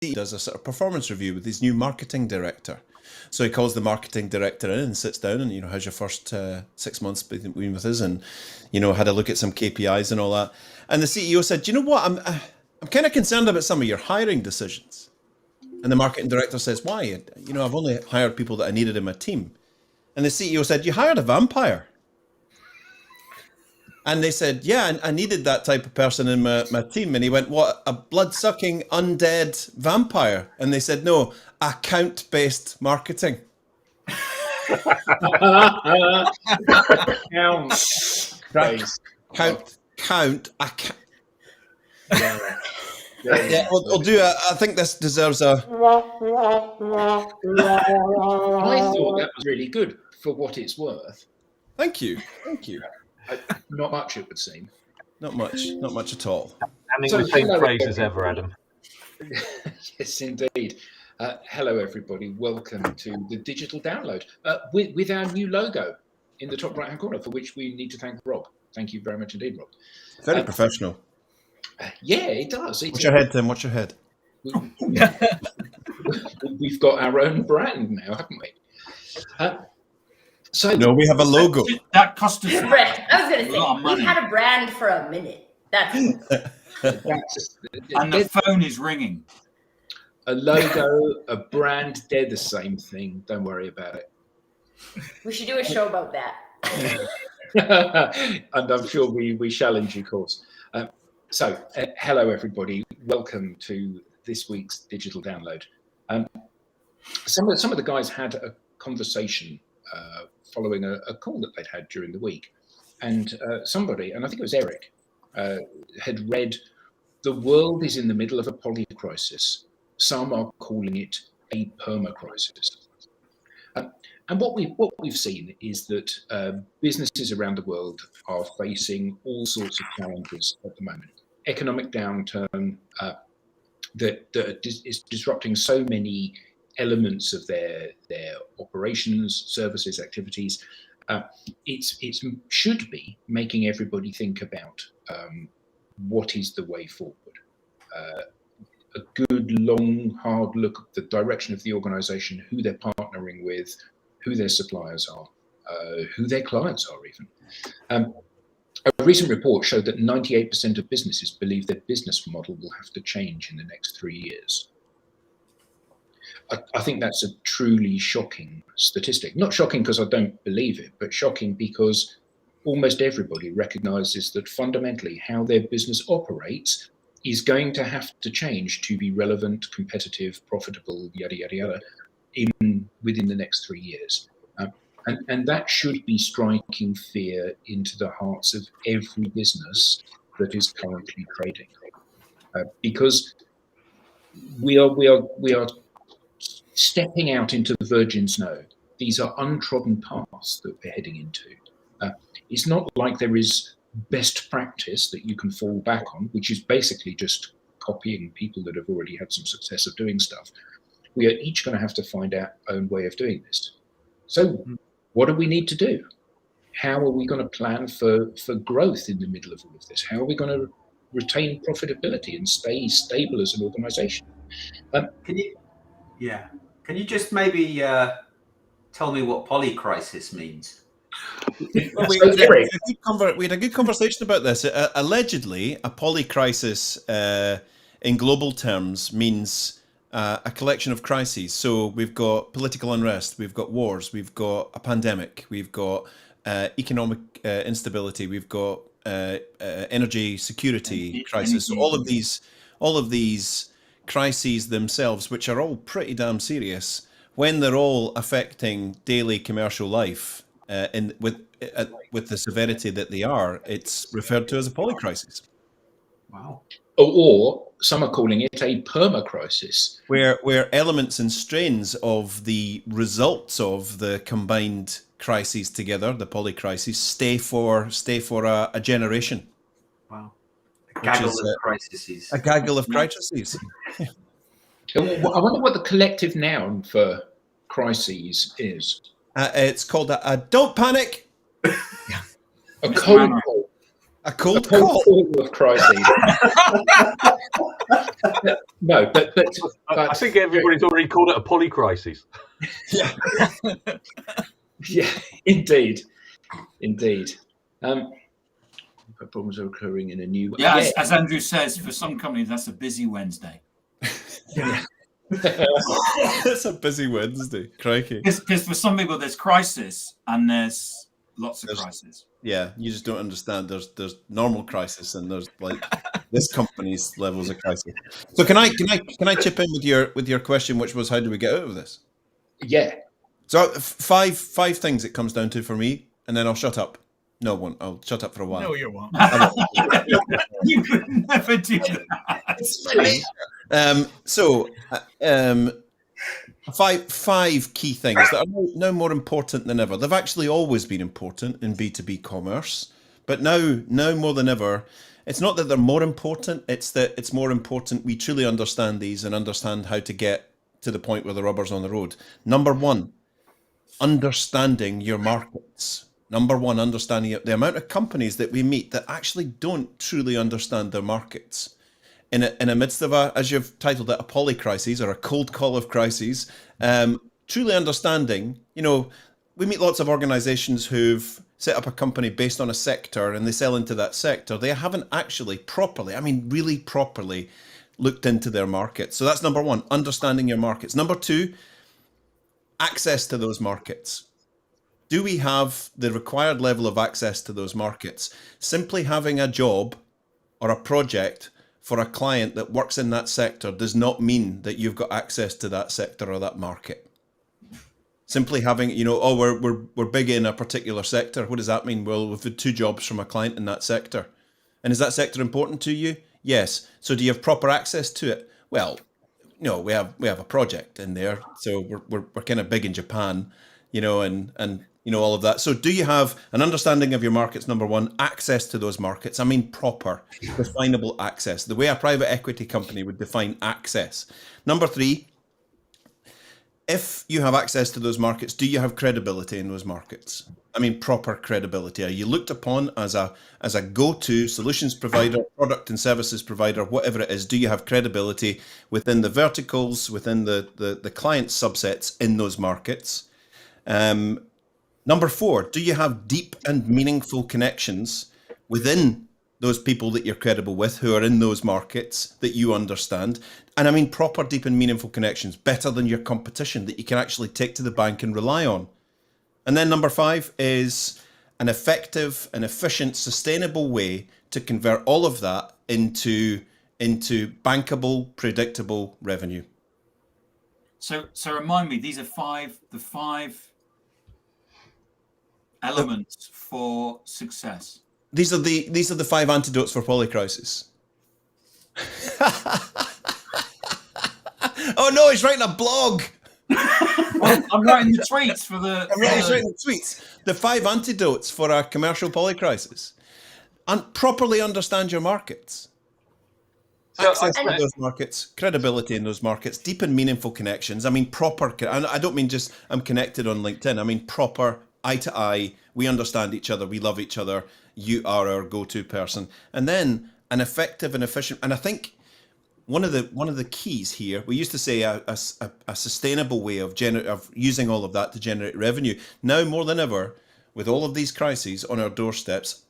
he does a sort of performance review with his new marketing director. So he calls the marketing director in and sits down and, how's your first 6 months been with us? And, had a look at some KPIs and all that. And the CEO said, you know what, I'm kind of concerned about some of your hiring decisions. And the marketing director says, why? I've only hired people that I needed in my team. And the CEO said, you hired a vampire. And they said, yeah, I needed that type of person in my team. And he went, what, a blood-sucking undead vampire? And they said, no, account-based marketing. Count. Yeah, we'll do it. I think this deserves a... I thought that was really good for what it's worth. Thank you. Not much, it would seem. Not much at all. Having the same phrases ever, Adam. Yes, indeed. Hello, everybody. Welcome to the digital download with our new logo in the top right-hand corner, for which we need to thank Rob. Thank you very much indeed, Rob. Very professional. Yeah, it does. Watch your head, Tim. Watch your head. We've got our own brand now, haven't we? No, we have a logo. That cost us. I was going to say, we've had a brand for a minute. And the phone is ringing. A logo, a brand, they're the same thing. Don't worry about it. We should do a show about that. And I'm sure we shall in due course. So, hello, everybody. Welcome to this week's digital download. Some of the guys had a conversation following a call that they'd had during the week. And somebody, and I think it was Eric, had read, "The world is in the middle of a polycrisis. Some are calling it a permacrisis." And what we've seen is that businesses around the world are facing all sorts of challenges at the moment. Economic downturn that is disrupting so many elements of their operations, services, activities. It should be making everybody think about what is the way forward. A good, long, hard look at the direction of the organization, who they're partnering with, who their suppliers are, who their clients are even. A recent report showed that 98% of businesses believe their business model will have to change in the next 3 years. I think that's a truly shocking statistic. Not shocking because I don't believe it, but shocking because almost everybody recognizes that fundamentally how their business operates is going to have to change to be relevant, competitive, profitable, yada, yada, yada, within the next 3 years. And that should be striking fear into the hearts of every business that is currently trading. Because we are stepping out into the virgin snow. These are untrodden paths that we're heading into. It's not like there is best practice that you can fall back on, which is basically just copying people that have already had some success of doing stuff. We are each going to have to find our own way of doing this. So what do we need to do? How are we going to plan for growth in the middle of all of this? How are we going to retain profitability and stay stable as an organization? Can you just maybe tell me what polycrisis means? Well, we had a good conversation about this. Allegedly, a polycrisis in global terms means a collection of crises. So we've got political unrest, we've got wars, we've got a pandemic, we've got economic instability, we've got energy security crisis. So all of these crises themselves, which are all pretty damn serious, when they're all affecting daily commercial life with the severity that they are, it's referred to as a polycrisis. Wow. Or some are calling it a permacrisis, where elements and strains of the results of the combined crises together, the polycrisis, stay for a generation. Wow. A gaggle of crises. A gaggle of crises. I wonder what the collective noun for crises is. It's called a don't panic. A cone hole. A cold call of crises. No, but I think everybody's already called it a polycrisis. Yeah. Yeah, indeed. Problems are occurring in a new way. Yeah, as Andrew says, for some companies, that's a busy Wednesday. Yeah. It's a busy Wednesday. Crikey. Because for some people, there's crisis and there's lots of crisis. Yeah, you just don't understand. There's normal crisis and there's like this company's levels of crisis. So can I chip in with your question, which was how do we get out of this? Yeah. So five things it comes down to for me, and then I'll shut up. No, I won't. I'll shut up for a while. No, you won't. You would never do that. Five key things that are now more important than ever. They've actually always been important in B2B commerce, but now more than ever, it's not that they're more important, it's that it's more important we truly understand these and understand how to get to the point where the rubber's on the road. Number one, understanding your markets. Number one, understanding the amount of companies that we meet that actually don't truly understand their markets. In a midst of as you've titled it, a polycrisis or a cold call of crises, truly understanding, we meet lots of organizations who've set up a company based on a sector and they sell into that sector. They haven't actually really properly looked into their markets. So that's number one, understanding your markets. Number two, access to those markets. Do we have the required level of access to those markets? Simply having a job or a project for a client that works in that sector does not mean that you've got access to that sector or that market. Simply having, we're big in a particular sector. What does that mean? Well, we've had 2 jobs from a client in that sector. And is that sector important to you? Yes. So do you have proper access to it? Well, no, we have a project in there. So we're kind of big in Japan, and all of that. So do you have an understanding of your markets, number one, access to those markets? I mean, proper, definable access, the way a private equity company would define access. Number 3, if you have access to those markets, do you have credibility in those markets? I mean, proper credibility. Are you looked upon as a go-to solutions provider, product and services provider, whatever it is? Do you have credibility within the verticals, within the client subsets in those markets? Number 4, do you have deep and meaningful connections within those people that you're credible with who are in those markets that you understand? And I mean proper, deep and meaningful connections, better than your competition that you can actually take to the bank and rely on. And then number 5 is an effective and efficient, sustainable way to convert all of that into bankable, predictable revenue. So remind me, these are the five elements for success. These are the 5 antidotes for polycrisis. Oh no, he's writing a blog. I'm writing the tweets for the. He's writing the tweets. The 5 antidotes for a commercial polycrisis. And properly understand your markets. Access to those markets, credibility in those markets, deep and meaningful connections. I mean proper. I don't mean just I'm connected on LinkedIn. I mean proper. Eye to eye, we understand each other, we love each other, you are our go-to person. And then an effective and efficient, and I think one of the keys here, we used to say a sustainable way of using all of that to generate revenue. Now more than ever, with all of these crises on our doorsteps,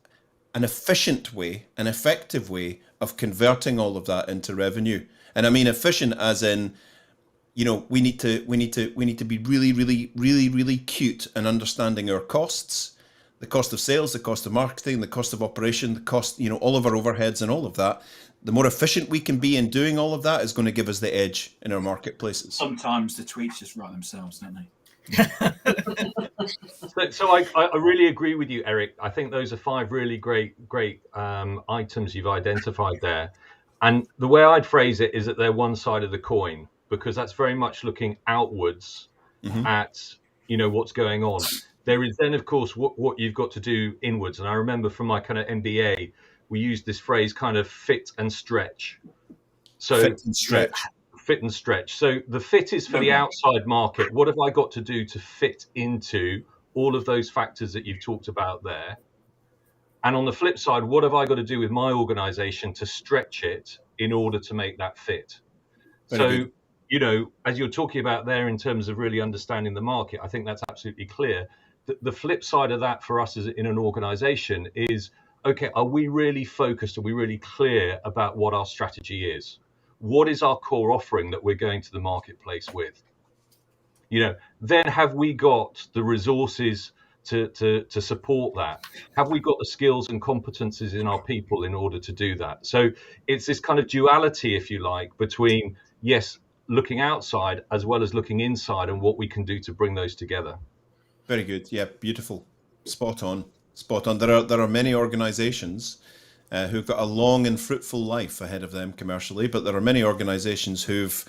an efficient way, an effective way of converting all of that into revenue. And I mean efficient as in, we need to be really, really, really, really cute and understanding our costs, the cost of sales, the cost of marketing, the cost of operation, the cost, all of our overheads and all of that. The more efficient we can be in doing all of that is going to give us the edge in our marketplaces. Sometimes the tweets just write themselves, don't they? So I really agree with you, Eric. I think those are 5 really great items you've identified there. And the way I'd phrase it is that they're one side of the coin, because that's very much looking outwards at, what's going on. There is then, of course, what you've got to do inwards. And I remember from my kind of MBA, we used this phrase kind of fit and stretch. So fit and stretch. So the fit is for the outside market. What have I got to do to fit into all of those factors that you've talked about there? And on the flip side, what have I got to do with my organization to stretch it in order to make that fit? Very So, you know, as you're talking about there in terms of really understanding the market, I think that's absolutely clear. The flip side of that for us as in an organization is, okay, are we really focused? Are we really clear about what our strategy is? What is our core offering that we're going to the marketplace with? You know, then have we got the resources to support that? Have we got the skills and competencies in our people in order to do that? So it's this kind of duality, if you like, between, yes, looking outside as well as looking inside and what we can do to bring those together. Very good. Yeah, beautiful. Spot on. Spot on. There are many organizations who've got a long and fruitful life ahead of them commercially, but there are many organizations who've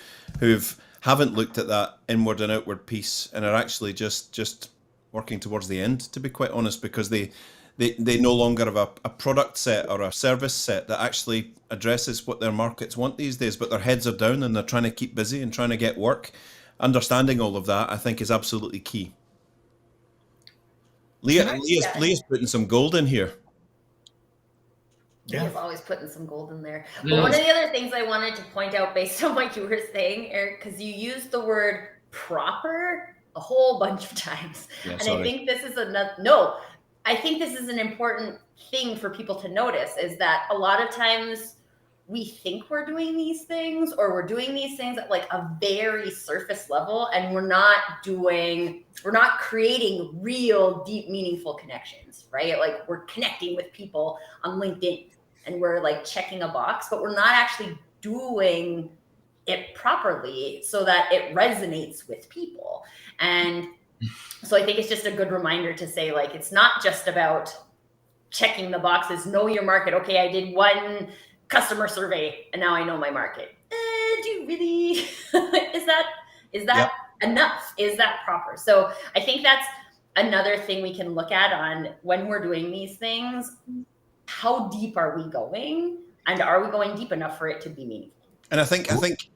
haven't looked at that inward and outward piece and are actually just working towards the end, to be quite honest, because they no longer have a product set or a service set that actually addresses what their markets want these days, but their heads are down and they're trying to keep busy and trying to get work. Understanding all of that, I think, is absolutely key. Leah's putting some gold in here. Leah's always putting some gold in there. But one of the other things I wanted to point out based on what you were saying, Eric, because you used the word proper a whole bunch of times. I think this is I think this is an important thing for people to notice, is that a lot of times we think we're doing these things, or we're doing these things at like a very surface level, and we're not creating real deep, meaningful connections, right? Like, we're connecting with people on LinkedIn and we're like checking a box, but we're not actually doing it properly so that it resonates with people. And so I think it's just a good reminder to say, like, it's not just about checking the boxes, know your market. Okay, I did one customer survey and now I know my market. Do you really, is that enough? Is that proper? So I think that's another thing we can look at on when we're doing these things. How deep are we going, and are we going deep enough for it to be meaningful? And I think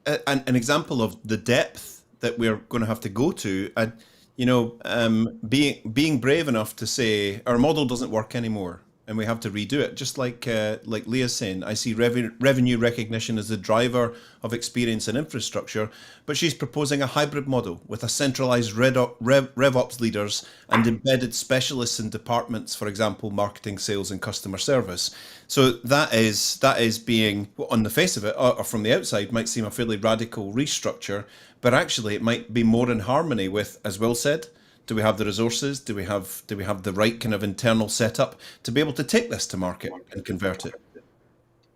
an example of the depth that we're going to have to go to, being brave enough to say our model doesn't work anymore and we have to redo it. Just like Leah's saying, I see revenue recognition as the driver of experience and infrastructure, but she's proposing a hybrid model with a centralized RevOps leaders and embedded specialists in departments, for example, marketing, sales, and customer service. So that is being, on the face of it, or from the outside, might seem a fairly radical restructure, but actually it might be more in harmony with, as Will said, do we have the resources? Do we have the right kind of internal setup to be able to take this to market and convert it?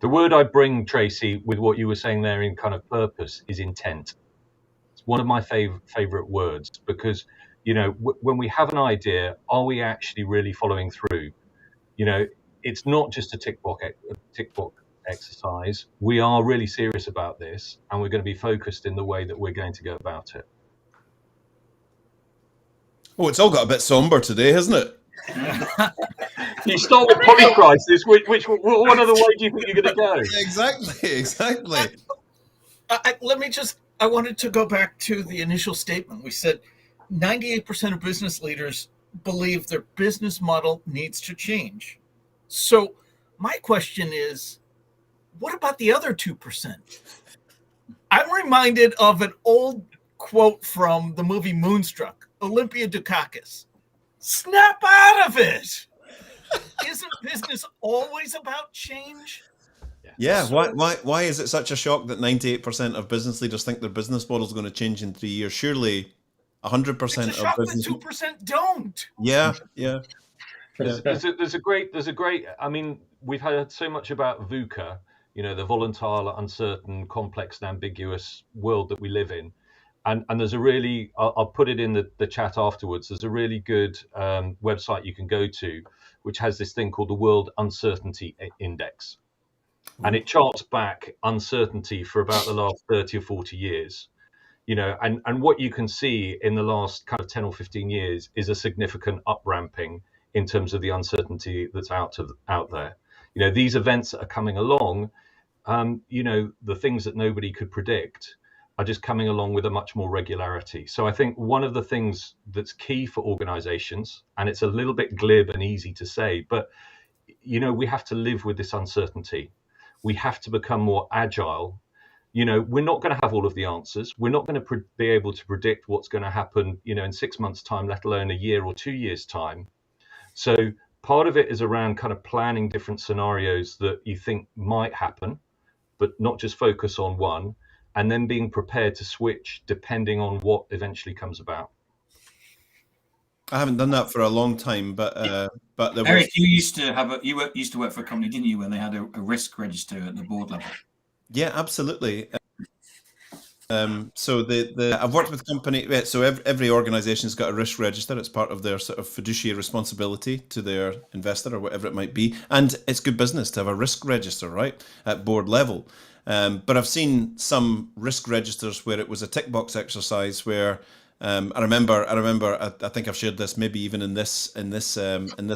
The word I bring, Tracy, with what you were saying there in kind of purpose, is intent. It's one of my favorite words, because, you know, when we have an idea, are we actually really following through? You know, it's not just a tick box exercise. We are really serious about this, and we're going to be focused in the way that we're going to go about it. Oh, it's all got a bit somber today, hasn't it? You start with Polycrisis. Which one other way do you think you're going to go? Exactly. I wanted to go back to the initial statement. We said 98% of business leaders believe their business model needs to change. So my question is, what about the other 2%? I'm reminded of an old quote from the movie Moonstruck. Olympia Dukakis. Snap out of it. Isn't business always about change? Yeah. Why is it such a shock that 98% of business leaders think their business model is going to change in 3 years? Surely 100% of business. 2% don't. Yeah. There's a great. I mean, we've heard so much about VUCA. You know, the volatile, uncertain, complex, and ambiguous world that we live in. And there's a really, I'll put it in the chat afterwards, there's a really good website you can go to, which has this thing called the World Uncertainty Index. And it charts back uncertainty for about the last 30 or 40 years. You know, and what you can see in the last kind of 10 or 15 years is a significant up-ramping in terms of the uncertainty that's out there. You know, these events that are coming along, you know, the things that nobody could predict are just coming along with a much more regularity. So I think one of the things that's key for organizations, and it's a little bit glib and easy to say, but we have to live with this uncertainty. We have to become more agile. We're not going to have all of the answers. We're not going to be able to predict what's going to happen, in 6 months' time, let alone a year or 2 years' time. So part of it is around kind of planning different scenarios that you think might happen, but not just focus on one, and then being prepared to switch depending on what eventually comes about. I haven't done that for a long time, but there was... Eric, you used to work for a company, didn't you, where they had a risk register at the board level? Yeah, absolutely. So I've worked with company. So every organization's got a risk register. It's part of their sort of fiduciary responsibility to their investor or whatever it might be. And it's good business to have a risk register, right, at board level. But I've seen some risk registers where it was a tick box exercise where I remember. I think I've shared this maybe even in this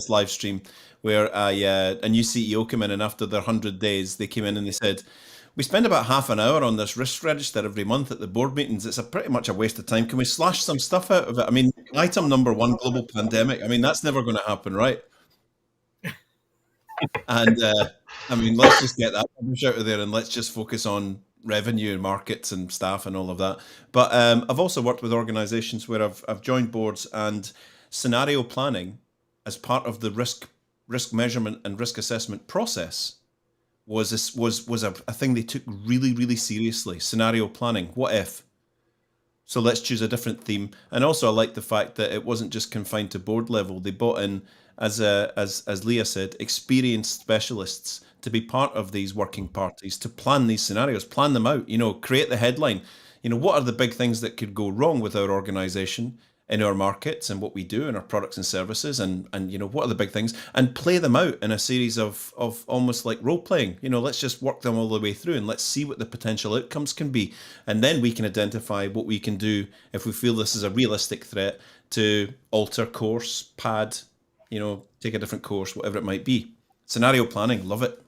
live stream where a new CEO came in, and after their 100 days, they came in and they said, "We spend about half an hour on this risk register every month at the board meetings. It's pretty much a waste of time. Can we slash some stuff out of it?" I mean, item number 1, global pandemic. I mean, that's never going to happen, right? And I mean, let's just get that rubbish out of there and let's just focus on revenue and markets and staff and all of that. But I've also worked with organizations where I've joined boards, and scenario planning as part of the risk measurement and risk assessment process was a thing they took really, really seriously. Scenario planning. What if? So let's choose a different theme. And also I like the fact that it wasn't just confined to board level. They brought in, as Leah said, experienced specialists to be part of these working parties, to plan these scenarios, plan them out, create the headline. What are the big things that could go wrong with our organization in our markets and what we do in our products and services, and what are the big things, and play them out in a series of almost like role playing. Let's just work them all the way through and let's see what the potential outcomes can be, and then we can identify what we can do if we feel this is a realistic threat to alter course, pad, take a different course, whatever it might be. Scenario planning, love it.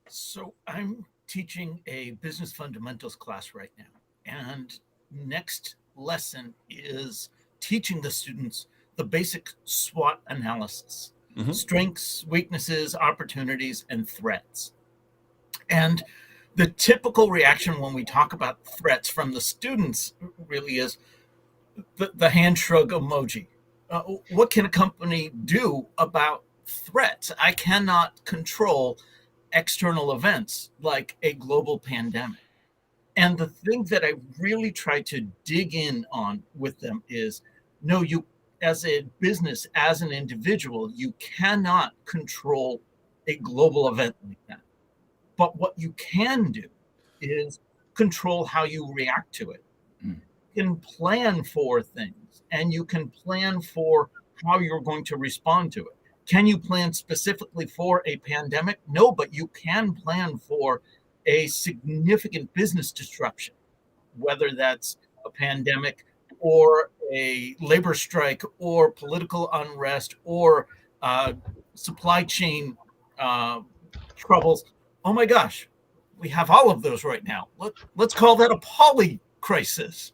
So I'm teaching a business fundamentals class right now, and next lesson is teaching the students the basic SWOT analysis, strengths, weaknesses, opportunities, and threats. And the typical reaction when we talk about threats from the students really is the hand shrug emoji. What can a company do about threats? I cannot control external events like a global pandemic. And the thing that I really try to dig in on with them is, no, you, as a business, as an individual, you cannot control a global event like that. But what you can do is control how you react to it. You can plan for things, and you can plan for how you're going to respond to it. Can you plan specifically for a pandemic? No, but you can plan for a significant business disruption, whether that's a pandemic or a labor strike or political unrest or supply chain troubles. Oh my gosh, we have all of those right now. Let's call that a polycrisis.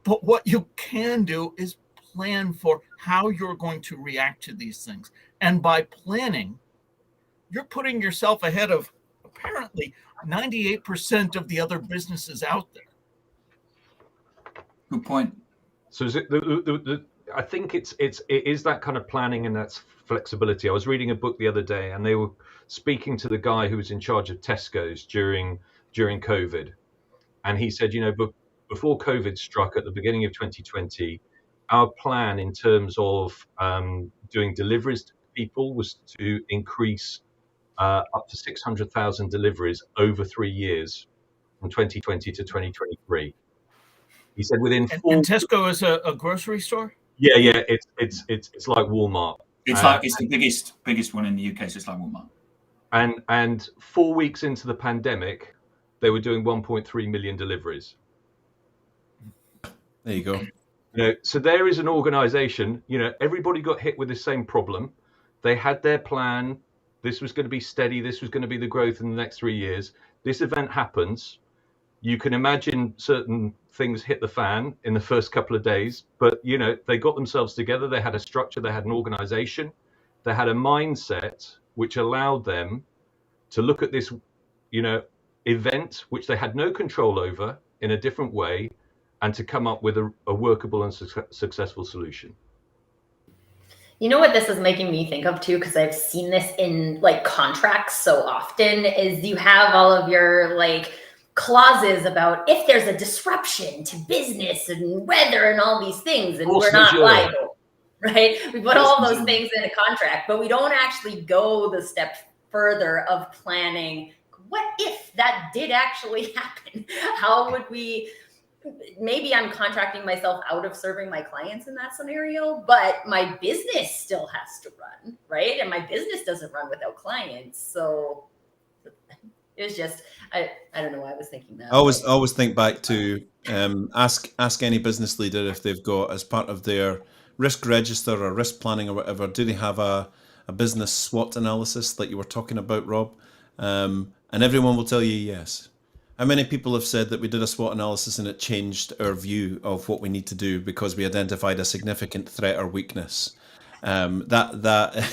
But what you can do is plan for how you're going to react to these things. And by planning, you're putting yourself ahead of apparently 98% of the other businesses out there. Good point. So is it I think it is that kind of planning and that's flexibility. I was reading a book the other day, and they were speaking to the guy who was in charge of Tesco's during COVID, and he said, before COVID struck at the beginning of 2020, our plan in terms of doing deliveries to people was to increase up to 600,000 deliveries over 3 years, from 2020 to 2023. He said within four. And Tesco is a grocery store. Yeah, it's like Walmart. It's the biggest one in the UK, so it's like Walmart. And 4 weeks into the pandemic, they were doing 1.3 million deliveries. There you go. So there is an organization, everybody got hit with the same problem. They had their plan. This was going to be steady. This was going to be the growth in the next 3 years. This event happens. You can imagine certain things hit the fan in the first couple of days, but they got themselves together. They had a structure. They had an organization. they had a mindset which allowed them to look at this, event which they had no control over in a different way, and to come up with a workable and successful solution. You know what this is making me think of too, because I've seen this in like contracts so often, is you have all of your like clauses about if there's a disruption to business and weather and all these things, and we're not liable, right? We put all those things in a contract, but we don't actually go the step further of planning. What if that did actually happen? How would we? Maybe I'm contracting myself out of serving my clients in that scenario, but my business still has to run, right? And my business doesn't run without clients. So it was just, I don't know why I was thinking that. I always think back to ask any business leader if they've got, as part of their risk register or risk planning or whatever, do they have a business SWOT analysis like you were talking about, Rob? And everyone will tell you yes. How many people have said that we did a SWOT analysis and it changed our view of what we need to do because we identified a significant threat or weakness? That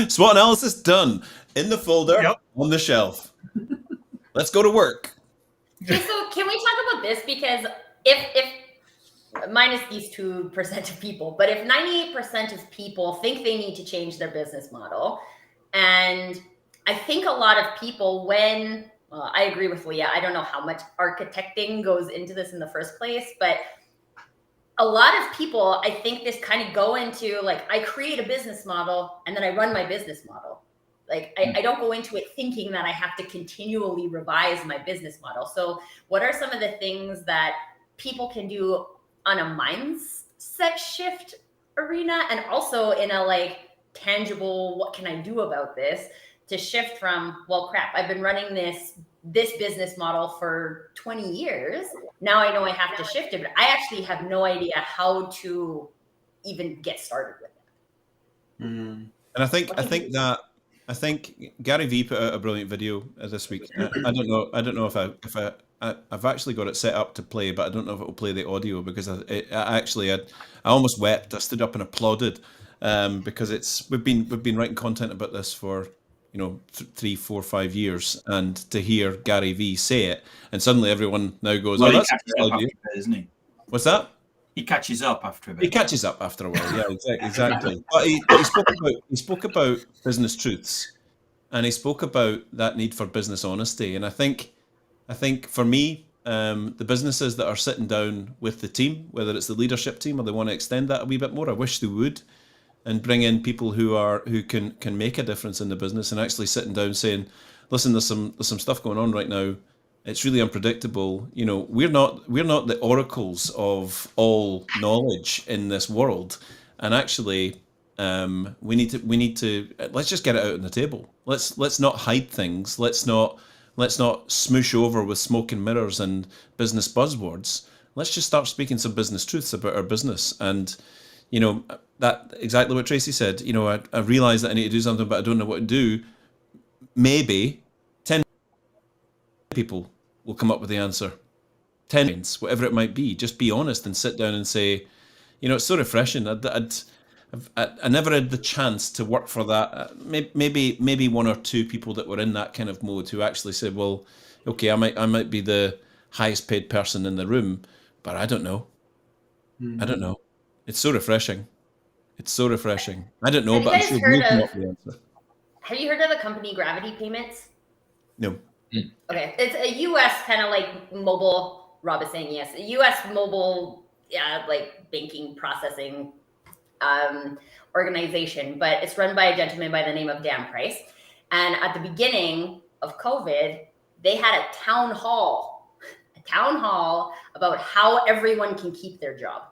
SWOT analysis done, in the folder, on the shelf. Let's go to work. Okay, so can we talk about this? Because if minus these 2% of people, but if 98% of people think they need to change their business model, and I think a lot of people, when I agree with Leah, I don't know how much architecting goes into this in the first place, but a lot of people, I think, this kind of go into like, I create a business model and then I run my business model. Like I don't go into it thinking that I have to continually revise my business model. So what are some of the things that people can do on a mindset shift arena, and also in a like tangible, what can I do about this, to shift from, well, crap, I've been running this business model for 20 years. Now I know I have to shift it, but I actually have no idea how to even get started with it. And I think Gary Vee put out a brilliant video this week. I don't know if I've actually got it set up to play, but I don't know if it will play the audio, because I almost wept. I stood up and applauded because we've been writing content about this for 3, 4, 5 years, and to hear Gary Vee say it, and suddenly everyone now goes, well, "Oh, that's a bit, isn't he? What's that?" He catches up after a bit. He catches up after a while, yeah, exactly. But he spoke about business truths, and he spoke about that need for business honesty. And I think for me, the businesses that are sitting down with the team, whether it's the leadership team or they want to extend that a wee bit more, I wish they would, and bring in people who can make a difference in the business, and actually sitting down saying, listen, there's some stuff going on right now. It's really unpredictable. We're not the oracles of all knowledge in this world, and actually, we need to let's just get it out on the table. Let's not hide things. Let's not smoosh over with smoke and mirrors and business buzzwords. Let's just start speaking some business truths about our business. And that exactly what Tracy said. I realize that I need to do something, but I don't know what to do. Maybe 10 people will come up with the answer. 10, whatever it might be. Just be honest and sit down and say, it's so refreshing. I never had the chance to work for that. Maybe 1 or 2 people that were in that kind of mode who actually said, well, okay, I might be the highest paid person in the room, but I don't know. I don't know. It's so refreshing. I don't know, but I'm sure we'll come up with the answer. Have you heard of the company Gravity Payments? No. Okay. It's a US kind of like mobile, Rob is saying yes, a US mobile, like banking processing organization, but it's run by a gentleman by the name of Dan Price. And at the beginning of COVID, they had a town hall about how everyone can keep their job.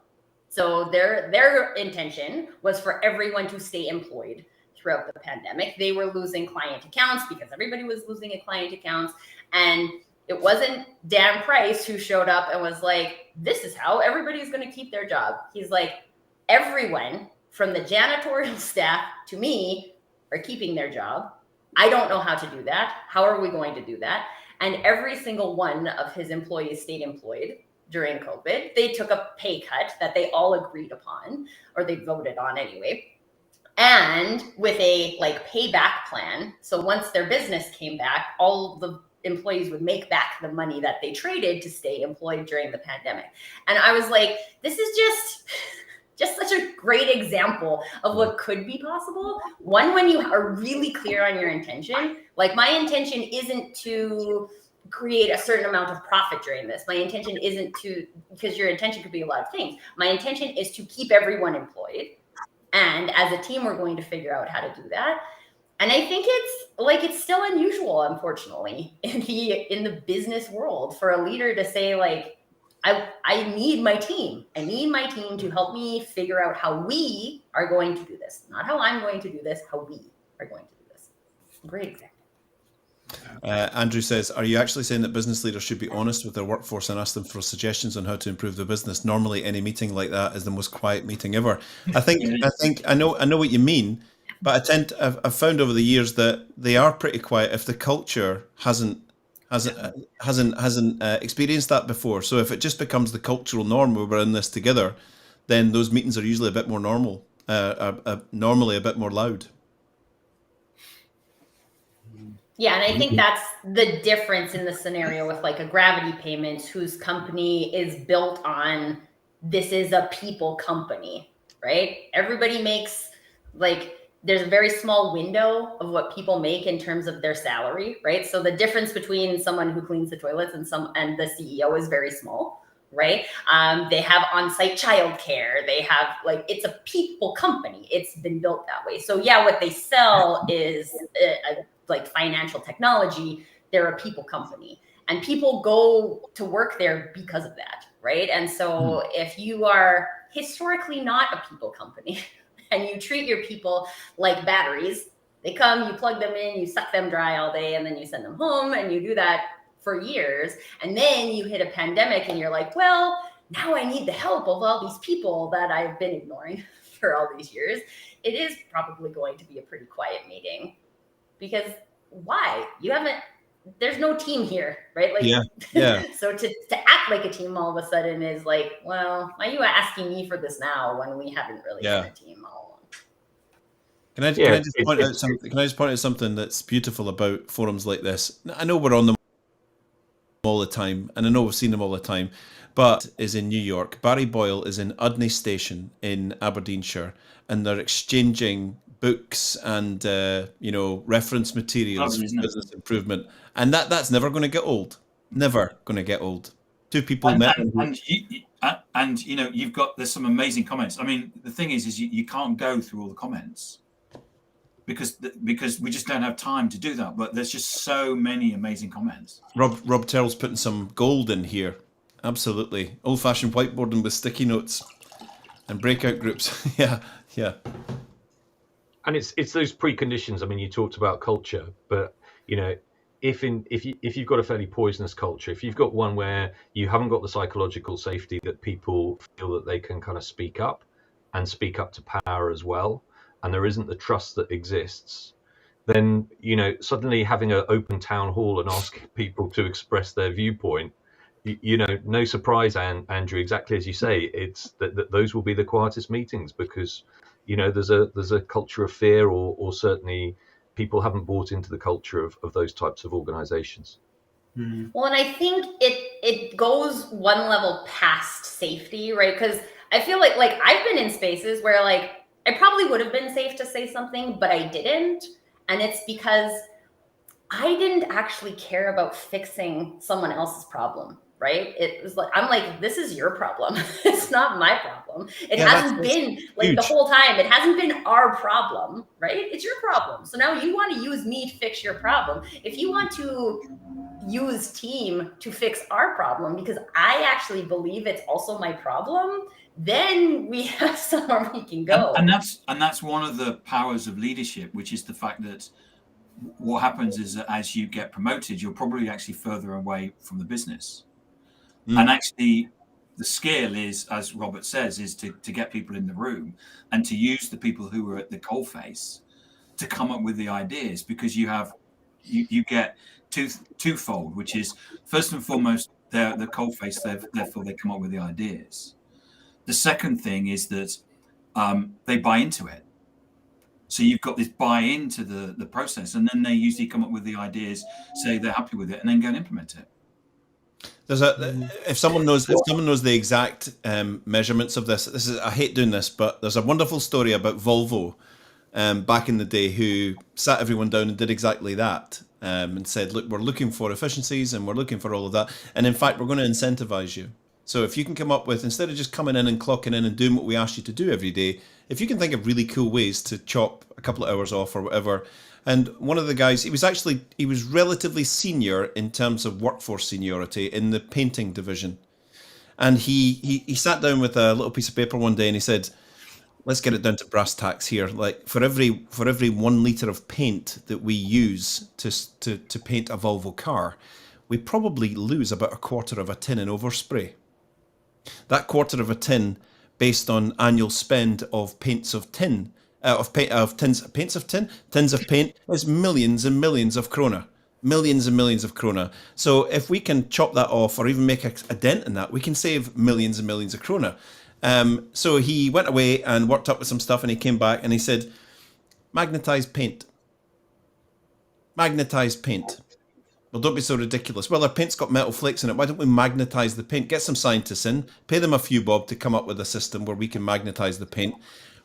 So their intention was for everyone to stay employed throughout the pandemic. They were losing client accounts because everybody was losing client accounts. And it wasn't Dan Price who showed up and was like, this is how everybody's going to keep their job. He's like, everyone from the janitorial staff to me are keeping their job. I don't know how to do that. How are we going to do that? And every single one of his employees stayed employed during COVID. They took a pay cut that they all agreed upon, or they voted on anyway. and with a like payback plan. So once their business came back, all the employees would make back the money that they traded to stay employed during the pandemic. And I was like, this is just such a great example of what could be possible. One, when you are really clear on your intention, like my intention isn't to create a certain amount of profit during this. My intention isn't to, because your intention could be a lot of things. My intention is to keep everyone employed. And as a team, we're going to figure out how to do that. And I think it's still unusual, unfortunately, in the business world for a leader to say, like, I need my team. I need my team to help me figure out how we are going to do this. Not how I'm going to do this, how we are going to do this. Great example. Andrew says, are you actually saying that business leaders should be honest with their workforce and ask them for suggestions on how to improve the business? Normally, any meeting like that is the most quiet meeting ever. I know what you mean, but I've found over the years that they are pretty quiet if the culture hasn't experienced that before. So if it just becomes the cultural norm where we're in this together, then those meetings are usually a bit more normal, normally a bit more loud. Yeah, and I think that's the difference in the scenario with like a Gravity Payments, whose company is built on, this is a people company, right? Everybody makes, like, there's a very small window of what people make in terms of their salary, right? So the difference between someone who cleans the toilets and the CEO is very small, right? They have on-site childcare. They have, like, it's a people company. It's been built that way. So yeah, what they sell is like financial technology. They're a people company, and people go to work there because of that, right? And so if you are historically not a people company and you treat your people like batteries, they come, you plug them in, you suck them dry all day, and then you send them home, and you do that for years. And then you hit a pandemic and you're like, well, now I need the help of all these people that I've been ignoring for all these years. It is probably going to be a pretty quiet meeting. Because why? There's no team here, right? Like, yeah. So to act like a team all of a sudden is like, well, why are you asking me for this now when we haven't really been a team all along? Can I just point out something that's beautiful about forums like this? I know we're on them all the time, and I know we've seen them all the time, but is in New York. Barry Boyle is in Udney Station in Aberdeenshire, and they're exchanging books and reference materials for business improvement, and that's never going to get old. Never going to get old. Two people met, and you've got, there's some amazing comments. I mean, the thing is you can't go through all the comments because we just don't have time to do that. But there's just so many amazing comments. Rob Terrell's putting some gold in here. Absolutely, old-fashioned whiteboarding with sticky notes and breakout groups. yeah. And it's those preconditions. I mean, you talked about culture, but if you've got a fairly poisonous culture, if you've got one where you haven't got the psychological safety that people feel that they can kind of speak up to power as well, and there isn't the trust that exists, then suddenly having an open town hall and asking people to express their viewpoint, no surprise, Andrew, exactly as you say, it's that those will be the quietest meetings because there's a culture of fear, or certainly people haven't bought into the culture of those types of organizations. Well, and I think it goes one level past safety, right? Because I feel like I've been in spaces where like I probably would have been safe to say something, but I didn't. And it's because I didn't actually care about fixing someone else's problem, right? It was like, I'm like, this is your problem. It's not my problem. It hasn't been like huge. The whole time. It hasn't been our problem, right? It's your problem. So now you want to use me to fix your problem. If you want to use team to fix our problem, because I actually believe it's also my problem, then we have somewhere we can go. And that's one of the powers of leadership, which is the fact that what happens is that as you get promoted, you're probably actually further away from the business. And actually the skill is, as Robert says, is to get people in the room and to use the people who are at the coalface to come up with the ideas, because you get twofold, which is first and foremost, they're the coalface, therefore they come up with the ideas. The second thing is that they buy into it. So you've got this buy-in to the process, and then they usually come up with the ideas, say they're happy with it, and then go and implement it. If someone knows the exact measurements of this is, I hate doing this, but there's a wonderful story about Volvo back in the day who sat everyone down and did exactly that, and said, look, we're looking for efficiencies and we're looking for all of that, and in fact we're going to incentivize you. So if you can come up with, instead of just coming in and clocking in and doing what we ask you to do every day, if you can think of really cool ways to chop a couple of hours off or whatever. And one of the guys, he was relatively senior in terms of workforce seniority in the painting division. And he sat down with a little piece of paper one day and he said, let's get it down to brass tacks here. Like for every 1 litre of paint that we use to paint a Volvo car, we probably lose about 1/4 of a tin in overspray. That 1/4 of a tin, based on annual spend of paints of tin, tins of paint, is millions and millions of krona. Millions and millions of krona. So if we can chop that off or even make a dent in that, we can save millions and millions of krona. So he went away and worked up with some stuff, and he came back and he said, magnetized paint. Magnetized paint. Well, don't be so ridiculous. Well, our paint's got metal flakes in it. Why don't we magnetize the paint? Get some scientists in, pay them a few bob to come up with a system where we can magnetize the paint.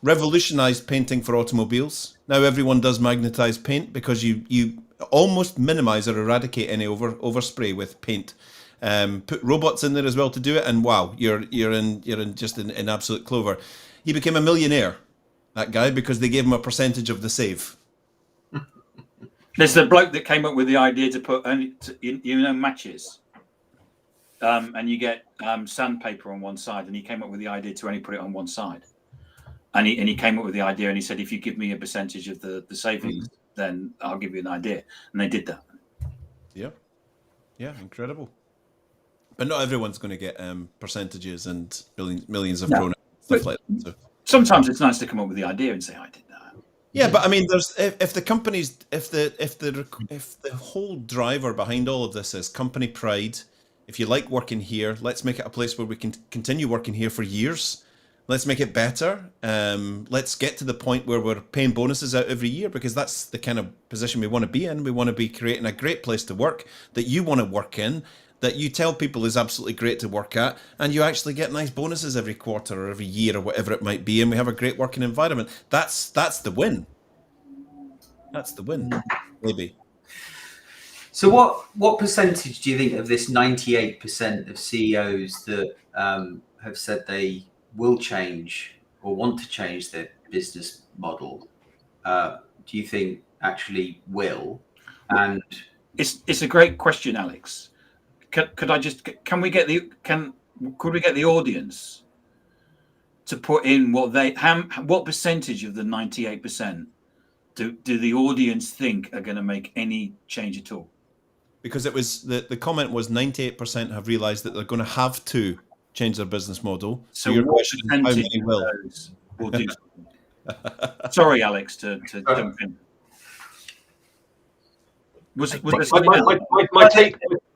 Revolutionized painting for automobiles. Now everyone does magnetized paint because you almost minimize or eradicate any overspray with paint. Put robots in there as well to do it, and wow, you're in absolute clover. He became a millionaire, that guy, because they gave him a percentage of the save. There's the bloke that came up with the idea to put matches, and you get sandpaper on one side, and he came up with the idea to only put it on one side. And he came up with the idea, and he said, if you give me a percentage of the savings, then I'll give you an idea. And they did that. Yeah, incredible. But not everyone's going to get percentages and millions of krona, stuff like that. So. Sometimes it's nice to come up with the idea and say, I did that. Yeah, but I mean, if the whole driver behind all of this is company pride, if you like working here, let's make it a place where we can continue working here for years. Let's make it better. Let's get to the point where we're paying bonuses out every year, because that's the kind of position we want to be in. We want to be creating a great place to work that you want to work in, that you tell people is absolutely great to work at, and you actually get nice bonuses every quarter or every year or whatever it might be, and we have a great working environment. That's the win. That's the win, maybe. So what percentage do you think of this 98% of CEOs that have said they will change or want to change their business model, do you think actually will? And it's a great question, Alex. Could we get the audience to put in what percentage of the 98% do the audience think are going to make any change at all? Because it was the comment was 98% have realized that they're going to have to change their business model. So what percentage of those will do something? Sorry, Alex, to jump in.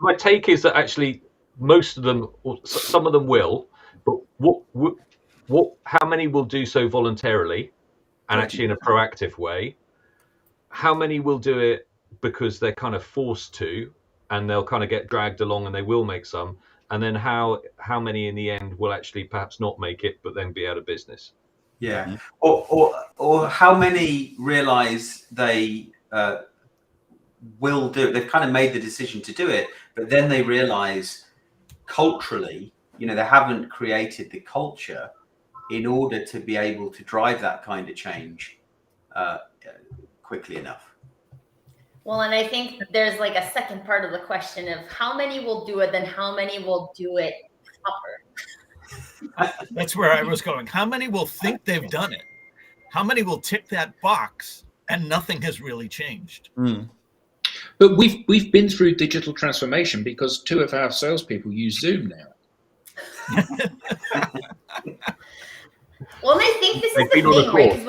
My take is that actually most of them, or some of them will, but how many will do so voluntarily and actually in a proactive way? How many will do it because they're kind of forced to, and they'll kind of get dragged along and they will make some? And then how many in the end will actually perhaps not make it, but then be out of business? Yeah. Or how many realize they will do it? They've kind of made the decision to do it, but then they realize culturally, they haven't created the culture in order to be able to drive that kind of change quickly enough. Well, and I think there's like a second part of the question of how many will do it, then how many will do it proper. That's where I was going. How many will think they've done it? How many will tick that box and nothing has really changed? But we've been through digital transformation because 2 of our salespeople use Zoom now. Well, and I think this is the thing, right? Because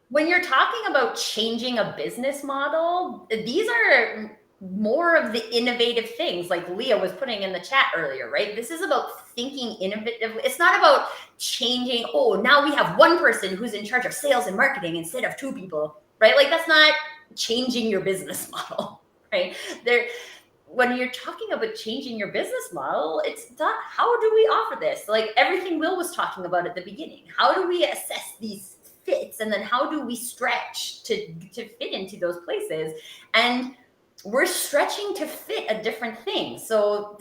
when you're talking about changing a business model, these are more of the innovative things like Leah was putting in the chat earlier, right? This is about thinking innovatively. It's not about changing, oh, now we have one person who's in charge of sales and marketing instead of two people, right? Like that's not changing your business model, right? When you're talking about changing your business model, it's not how do we offer this? Like everything Will was talking about at the beginning. How do we assess these fits? And then how do we stretch to fit into those places? And we're stretching to fit a different thing. So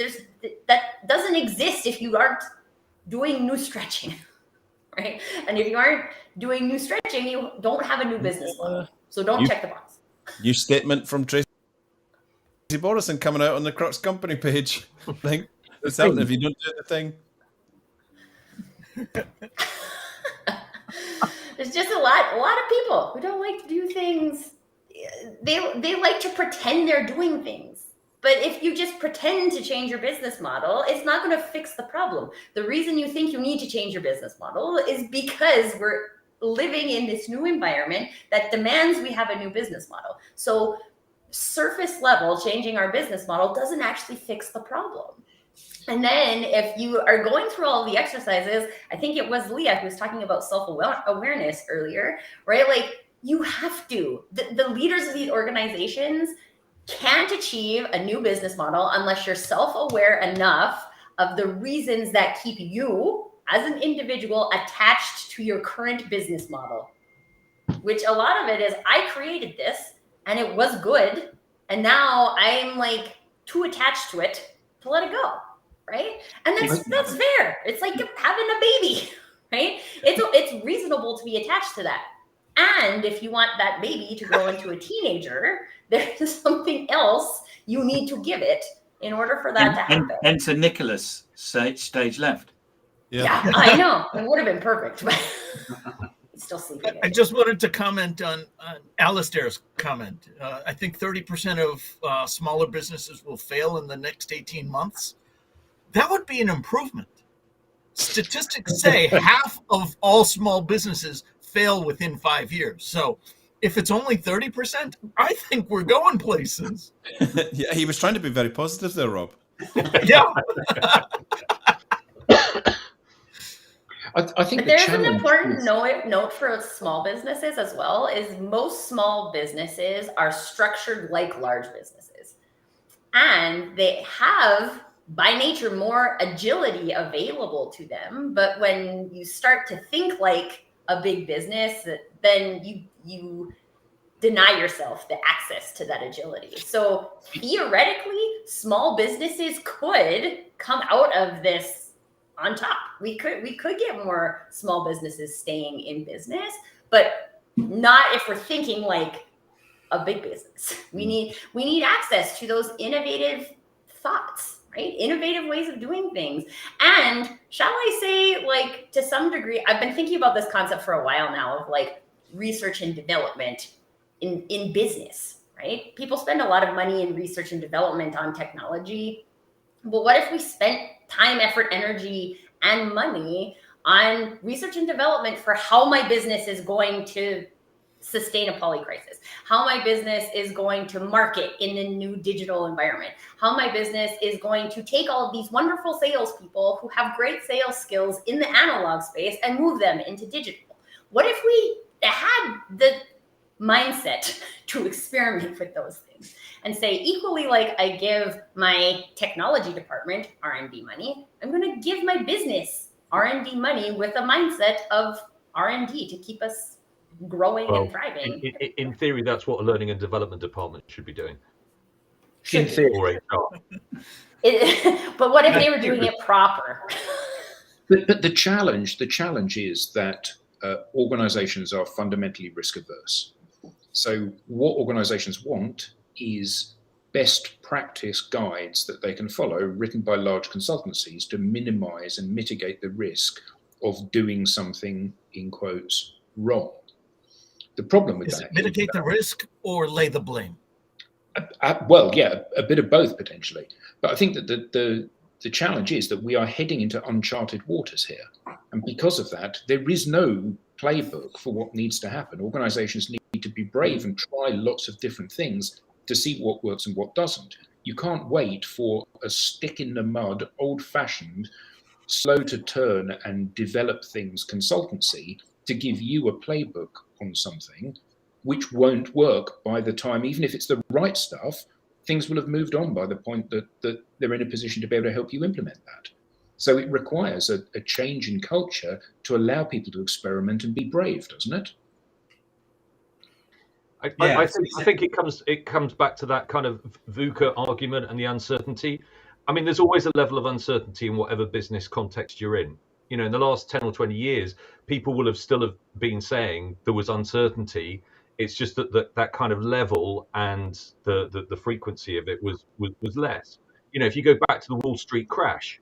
that doesn't exist if you aren't doing new stretching, right? And if you aren't doing new stretching, you don't have a new business model. So don't check the box. New statement from Tracy Borison coming out on the Crux Company page. Like, it's out if you don't do the thing. There's just a lot of people who don't like to do things. They like to pretend they're doing things. But if you just pretend to change your business model, it's not going to fix the problem. The reason you think you need to change your business model is because we're living in this new environment that demands we have a new business model. So surface level, changing our business model doesn't actually fix the problem. And then if you are going through all the exercises, I think it was Leah who was talking about self-awareness earlier, right? Like you have to, the leaders of these organizations can't achieve a new business model unless you're self-aware enough of the reasons that keep you as an individual attached to your current business model, which a lot of it is I created this and it was good. And now I'm like too attached to it to let it go. Right. And that's fair. It's like having a baby, right? It's reasonable to be attached to that. And if you want that baby to grow into a teenager, there's something else you need to give it in order for that to happen. Enter Nicholas, stage left. Yeah, I know. It would have been perfect, but he's still sleeping. I just wanted to comment on Alistair's comment. I think 30% of smaller businesses will fail in the next 18 months. That would be an improvement. Statistics say half of all small businesses fail within 5 years. So if it's only 30%, I think we're going places. Yeah, he was trying to be very positive there, Rob. Yeah. I think but there's an important note for small businesses as well, is most small businesses are structured like large businesses. And they have, by nature, more agility available to them. But when you start to think like a big business, then you deny yourself the access to that agility. So theoretically, small businesses could come out of this on top. We could get more small businesses staying in business, but not if we're thinking like a big business. We need access to those innovative thoughts, right? Innovative ways of doing things. And shall I say, like, to some degree, I've been thinking about this concept for a while now of like research and development in business, right? People spend a lot of money in research and development on technology. But what if we spent time, effort, energy, and money on research and development for how my business is going to sustain a polycrisis, how my business is going to market in a new digital environment, how my business is going to take all of these wonderful salespeople who have great sales skills in the analog space and move them into digital? What if we had the mindset to experiment with those things and say, equally like I give my technology department R&D money, I'm going to give my business R&D money with a mindset of R&D to keep us growing and thriving. In theory, that's what a learning and development department should be doing. In theory. Or HR. But what if they were doing it proper? But the challenge is that organizations are fundamentally risk averse. So what organizations want is best practice guides that they can follow, written by large consultancies, to minimize and mitigate the risk of doing something, in quotes, wrong. The problem with that mitigate the risk or lay the blame? Well, yeah, a bit of both potentially. But I think that the challenge is that we are heading into uncharted waters here. And because of that, there is no playbook for what needs to happen. Organizations need to be brave and try lots of different things to see what works and what doesn't. You can't wait for a stick in the mud, old-fashioned, slow to turn and develop things consultancy to give you a playbook on something which won't work by the time, even if it's the right stuff, things will have moved on by the point that they're in a position to be able to help you implement that. So it requires a change in culture to allow people to experiment and be brave, doesn't it? I think it comes back to that kind of VUCA argument and the uncertainty. I mean, there's always a level of uncertainty in whatever business context you're in. You know, in the last 10 or 20 years, people will have still have been saying there was uncertainty. It's just that kind of level and the frequency of it was less. You know, if you go back to the Wall Street crash,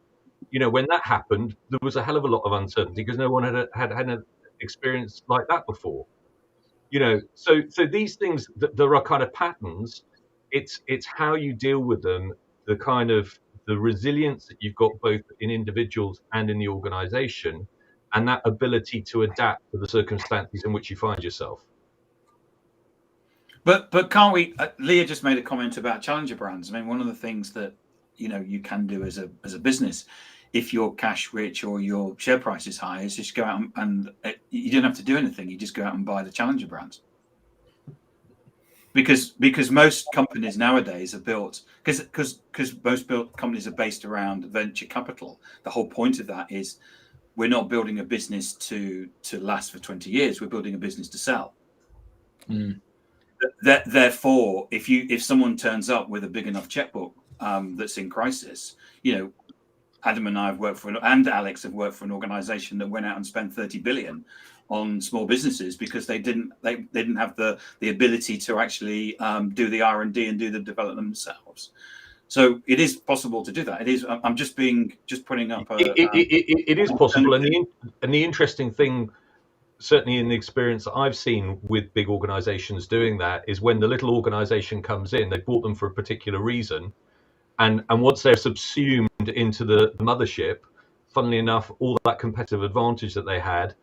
you know, when that happened, there was a hell of a lot of uncertainty because no one had an experience like that before. You know, so these things, there are kind of patterns. It's how you deal with them, the kind of the resilience that you've got both in individuals and in the organization, and that ability to adapt to the circumstances in which you find yourself. But can't we? Leah just made a comment about challenger brands. I mean, one of the things that you can do as a business, if you're cash rich or your share price is high, is just go out and you don't have to do anything. You just go out and buy the challenger brands. Because most companies nowadays are built because most companies are based around venture capital. The whole point of that is we're not building a business to last for 20 years. We're building a business to sell. Mm. Therefore, if someone turns up with a big enough checkbook that's in crisis, Adam and I have worked and Alex have worked for an organization that went out and spent 30 billion on small businesses because they didn't have the ability to actually do the R&D and do the development themselves. So it is possible to do that. It is. I'm just putting up. It is possible, and the interesting thing, certainly in the experience that I've seen with big organizations doing that, is when the little organization comes in, they bought them for a particular reason, and once they're subsumed into the mothership, funnily enough, all that competitive advantage that they had,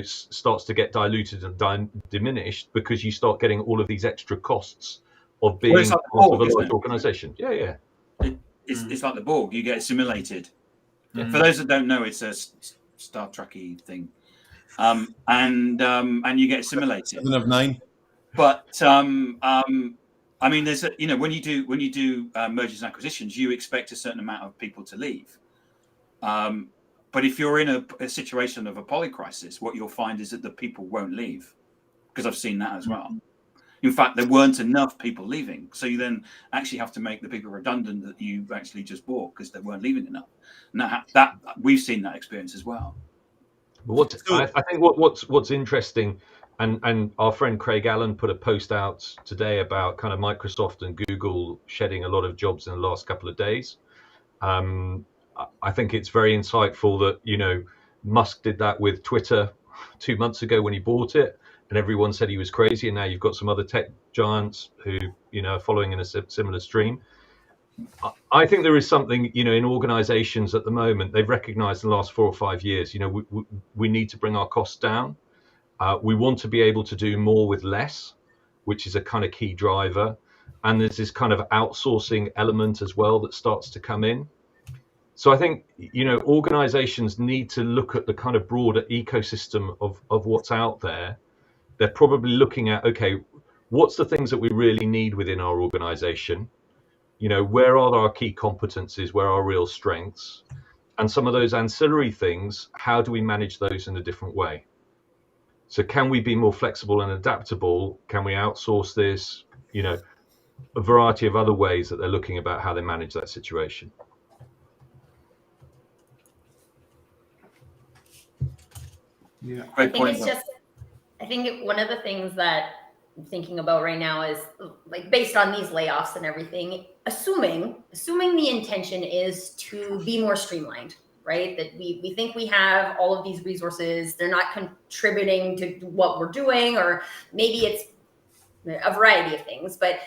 starts to get diluted and diminished because you start getting all of these extra costs of being part of a large organization. Yeah. It's like the Borg. You get assimilated. Mm. For those that don't know, it's a Star Trek-y thing. And you get assimilated. 7 of 9. But I mean, there's when you do mergers and acquisitions, you expect a certain amount of people to leave. But if you're in a situation of a polycrisis, what you'll find is that the people won't leave, because I've seen that as well. In fact, there weren't enough people leaving, so you then actually have to make the people redundant that you actually just bought because they weren't leaving enough. And that we've seen that experience as well. But I think what's interesting, and our friend Craig Allen put a post out today about kind of Microsoft and Google shedding a lot of jobs in the last couple of days. I think it's very insightful that Musk did that with Twitter 2 months ago when he bought it, and everyone said he was crazy. And now you've got some other tech giants who are following in a similar stream. I think there is something, in organizations at the moment, they've recognized in the last 4 or 5 years, we need to bring our costs down. We want to be able to do more with less, which is a kind of key driver. And there's this kind of outsourcing element as well that starts to come in. So I think, organizations need to look at the kind of broader ecosystem of what's out there. They're probably looking at, okay, what's the things that we really need within our organization? Where are our key competencies? Where are our real strengths? And some of those ancillary things, how do we manage those in a different way? So can we be more flexible and adaptable? Can we outsource this? A variety of other ways that they're looking about how they manage that situation. Yeah, great point. I think one of the things that I'm thinking about right now is, like, based on these layoffs and everything, assuming the intention is to be more streamlined, right? That we think we have all of these resources, they're not contributing to what we're doing, or maybe it's a variety of things. But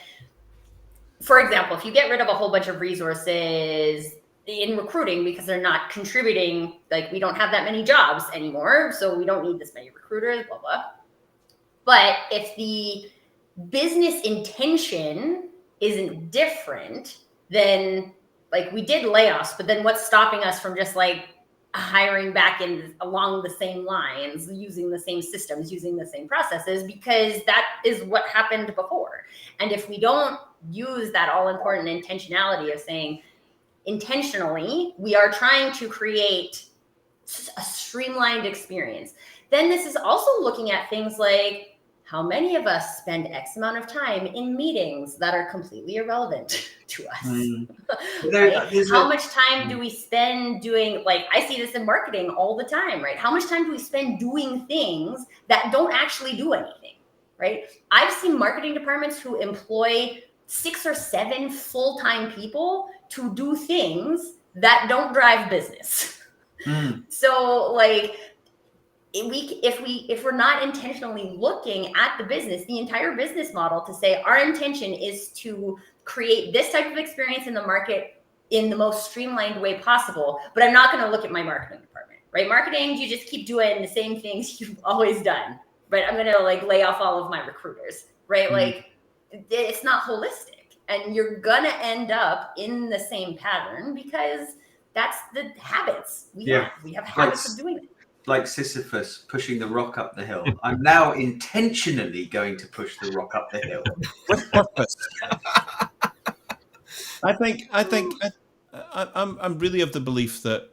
for example, if you get rid of a whole bunch of resources in recruiting because they're not contributing, like, we don't have that many jobs anymore, so we don't need this many recruiters, blah, blah. But if the business intention isn't different, then like we did layoffs, but then what's stopping us from just like hiring back in along the same lines, using the same systems, using the same processes, because that is what happened before. And if we don't use that all important intentionality of saying intentionally, we are trying to create a streamlined experience, then this is also looking at things like how many of us spend X amount of time in meetings that are completely irrelevant to us? Right? How much time do we spend doing, like, I see this in marketing all the time, right? How much time do we spend doing things that don't actually do anything, right? I've seen marketing departments who employ 6 or 7 full-time people to do things that don't drive business. So like, if we're not intentionally looking at the business, the entire business model, to say our intention is to create this type of experience in the market in the most streamlined way possible, but I'm not going to look at my marketing department, right? Marketing, you just keep doing the same things you've always done, but I'm going to like lay off all of my recruiters, right? Like it's not holistic, and you're going to end up in the same pattern because that's the habits we have. We have habits of doing it. Like Sisyphus pushing the rock up the hill. I'm now intentionally going to push the rock up the hill with purpose. I'm really of the belief that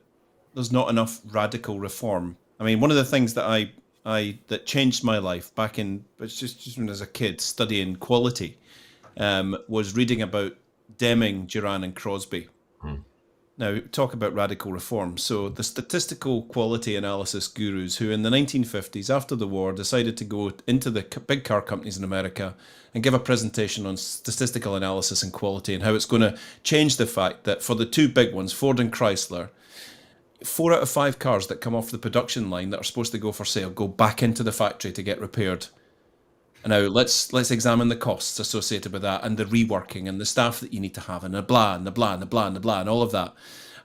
there's not enough radical reform. I mean, one of the things that that changed my life back in, just when I was a kid studying quality, was reading about Deming, Duran, and Crosby. Now, talk about radical reform. So the statistical quality analysis gurus who in the 1950s, after the war, decided to go into the big car companies in America and give a presentation on statistical analysis and quality and how it's going to change the fact that for the two big ones, Ford and Chrysler, 4 out of 5 cars that come off the production line that are supposed to go for sale go back into the factory to get repaired. And now let's examine the costs associated with that and the reworking and the staff that you need to have and the blah and the blah and the blah and the blah and all of that.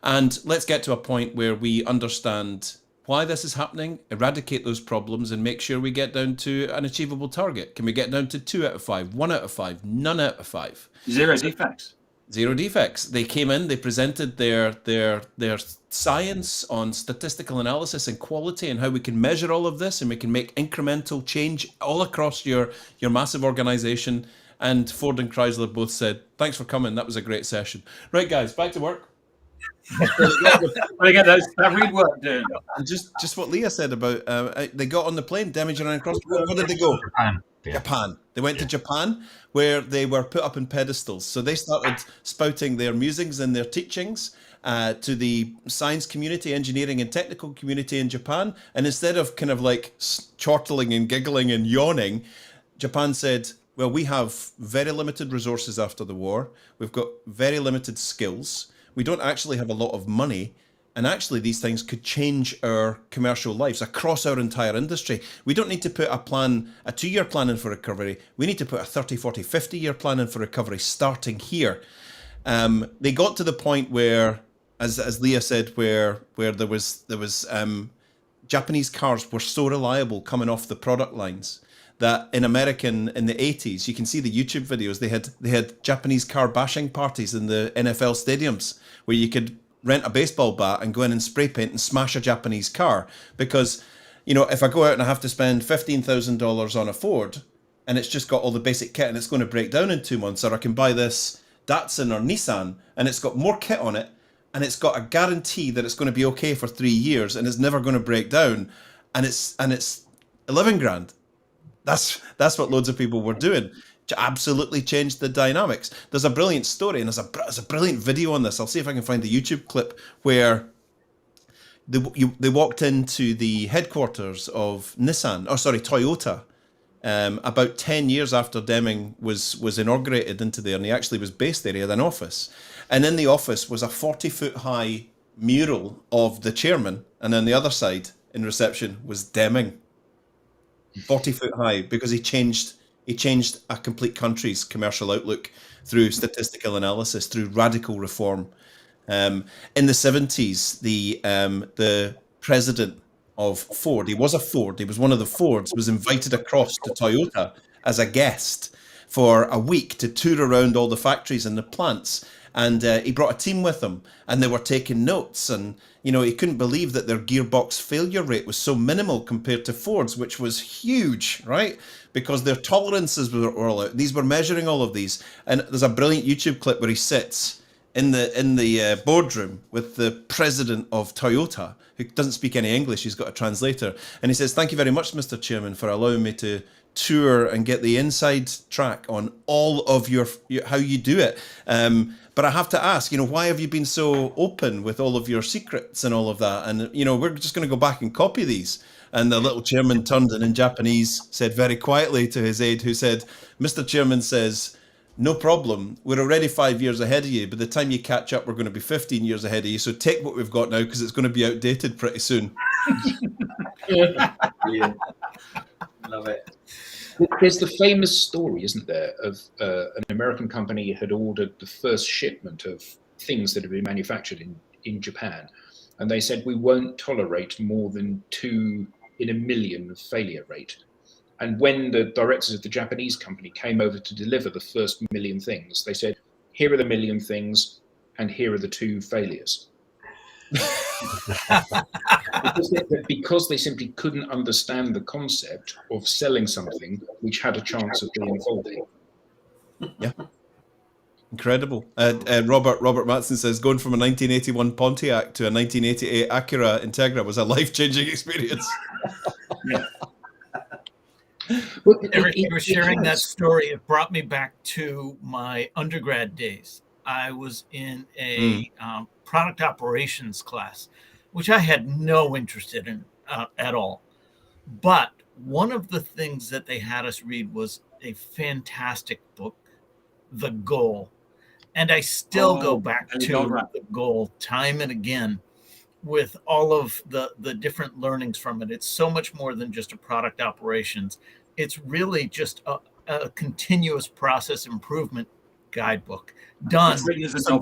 And let's get to a point where we understand why this is happening, eradicate those problems, and make sure we get down to an achievable target. Can we get down to 2 out of 5, 1 out of 5, none out of 5? Zero defects. Zero defects. They came in, they presented their science on statistical analysis and quality and how we can measure all of this and we can make incremental change all across your massive organization. And Ford and Chrysler both said, thanks for coming. That was a great session. Right, guys, back to work. We get that read work done. And just what Leah said about they got on the plane, damaging around across. Where did they go? Japan. Yeah. Japan. They went to Japan, where they were put up in pedestals. So they started spouting their musings and their teachings to the science community, engineering and technical community in Japan. And instead of kind of like chortling and giggling and yawning, Japan said, well, we have very limited resources after the war. We've got very limited skills. We don't actually have a lot of money. And actually, these things could change our commercial lives across our entire industry. We don't need to put a 2-year plan in for recovery. We need to put a 30, 40, 50-year plan in for recovery starting here. They got to the point where, as Leah said, where there was Japanese cars were so reliable coming off the product lines that in America in the 80s, you can see the YouTube videos, they had Japanese car bashing parties in the NFL stadiums where you could rent a baseball bat and go in and spray paint and smash a Japanese car. Because, you know, if I go out and I have to spend $15,000 on a Ford and it's just got all the basic kit and it's going to break down in 2 months, or I can buy this Datsun or Nissan and it's got more kit on it and it's got a guarantee that it's going to be okay for 3 years and it's never going to break down, and it's $11,000. That's what loads of people were doing. To absolutely change the dynamics. There's a brilliant story and there's a brilliant video on this. I'll see if I can find the YouTube clip where they walked into the headquarters of Toyota about 10 years after Deming was inaugurated into there, and he actually was based there. He had an office, and in the office was a 40-foot high mural of the chairman, and on the other side in reception was Deming, 40 foot high, because he changed a complete country's commercial outlook through statistical analysis, through radical reform. In the 70s, the president of Ford, he was one of the Fords, was invited across to Toyota as a guest for a week to tour around all the factories and the plants. And he brought a team with him, and they were taking notes. And, you know, he couldn't believe that their gearbox failure rate was so minimal compared to Ford's, which was huge, right? Because their tolerances were all out. These were measuring all of these. And there's a brilliant YouTube clip where he sits in the boardroom with the president of Toyota, who doesn't speak any English. He's got a translator. And he says, "Thank you very much, Mr. Chairman, for allowing me to tour and get the inside track on all of your how you do it. But I have to ask, you know, why have you been so open with all of your secrets and all of that? And, you know, we're just going to go back and copy these." And the little chairman turned and in Japanese said very quietly to his aide, who said, "Mr. Chairman says, no problem. We're already 5 years ahead of you. By the time you catch up, we're going to be 15 years ahead of you. So take what we've got now, because it's going to be outdated pretty soon." Yeah. Love it. There's the famous story, isn't there, of an American company had ordered the first shipment of things that had been manufactured in Japan. And they said, "We won't tolerate more than 2 in a million failure rate." And when the directors of the Japanese company came over to deliver the first million things, they said, "Here are the million things, and here are the 2 failures." because they simply couldn't understand the concept of selling something which had a chance of being faulty. Yeah. Incredible. Robert Matson says, "Going from a 1981 Pontiac to a 1988 Acura Integra was a life-changing experience." Yeah. Eric, you were sharing that story. It brought me back to my undergrad days. I was in a product operations class, which I had no interest in at all. But one of the things that they had us read was a fantastic book, The Goal. And I still go back to The Goal time and again with all of the different learnings from it. It's so much more than just a product operations. It's really just a continuous process improvement guidebook done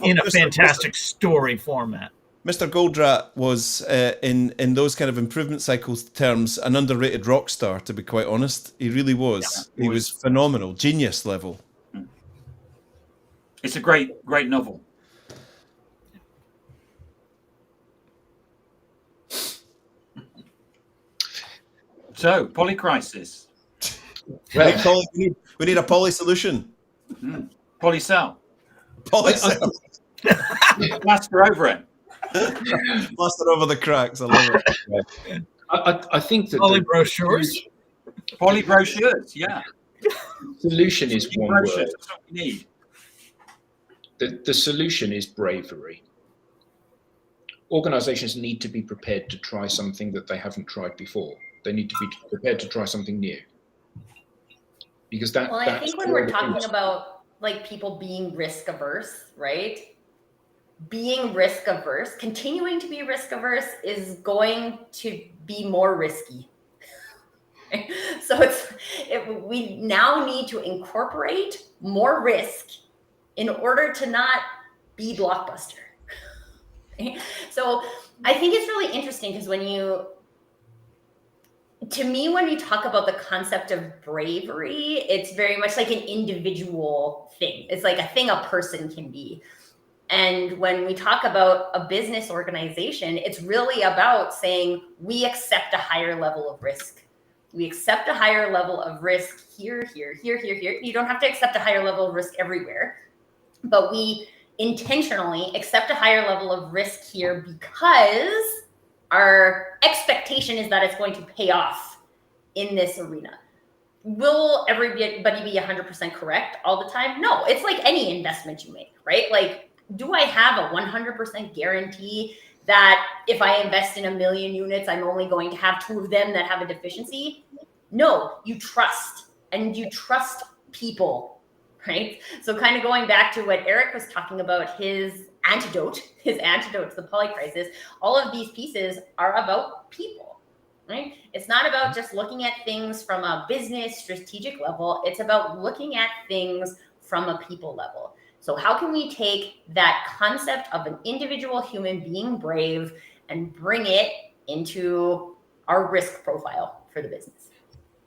in a fantastic story format. Mr. Goldratt was, in those kind of improvement cycles terms, an underrated rock star, to be quite honest. He really was. Yeah, he was phenomenal, genius level. It's a great novel. So, Polycrisis. Well, we need a poly solution. Polycell. Polycell. Plaster over it. Plaster over the cracks. I love it. I think that poly brochures. Poly brochures, yeah. Solution is one word. That's what we need. The solution is bravery. Organizations need to be prepared to try something that they haven't tried before. They need to be prepared to try something new. Because I think when we're talking about like people being risk averse, right? Being risk averse, continuing to be risk averse is going to be more risky. So we now need to incorporate more risk in order to not be blockbuster. So I think it's really interesting because when you talk about the concept of bravery, it's very much like an individual thing. It's like a thing a person can be. And when we talk about a business organization, it's really about saying we accept a higher level of risk. We accept a higher level of risk here. You don't have to accept a higher level of risk everywhere, but we intentionally accept a higher level of risk here because our expectation is that it's going to pay off in this arena. Will everybody be 100% correct all the time? No, it's like any investment you make, right? Like, do I have a 100% guarantee that if I invest in 1 million units, I'm only going to have 2 of them that have a deficiency? No, you trust, and you trust people, right? So kind of going back to what Eric was talking about, his antidote to the polycrisis, all of these pieces are about people, right? It's not about just looking at things from a business strategic level. It's about looking at things from a people level. So how can we take that concept of an individual human being brave and bring it into our risk profile for the business?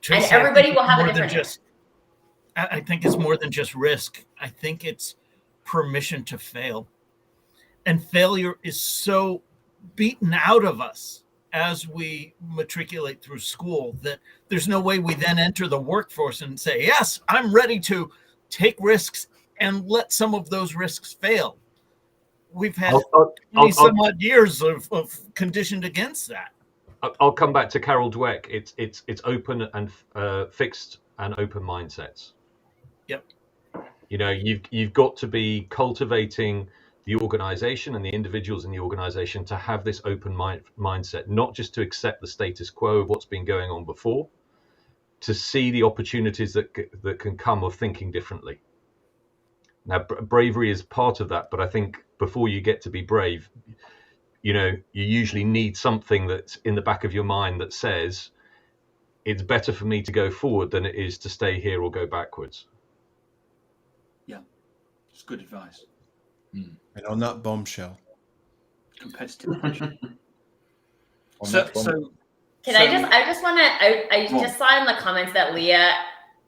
Tracy, and everybody will have a different. I think it's more than just risk. I think it's permission to fail. And failure is so beaten out of us as we matriculate through school that there's no way we then enter the workforce and say, yes, I'm ready to take risks and let some of those risks fail. We've had 20 some odd years of conditioned against that. I'll come back to Carol Dweck. It's open and fixed and open mindsets. Yep. You know, you've got to be cultivating the organization and the individuals in the organization to have this open mindset, not just to accept the status quo of what's been going on before, to see the opportunities that can come of thinking differently. Now, bravery is part of that, but I think before you get to be brave, you know, you usually need something that's in the back of your mind that says, it's better for me to go forward than it is to stay here or go backwards. Yeah, it's good advice. And on that bombshell, competitive. I just saw in the comments that Leah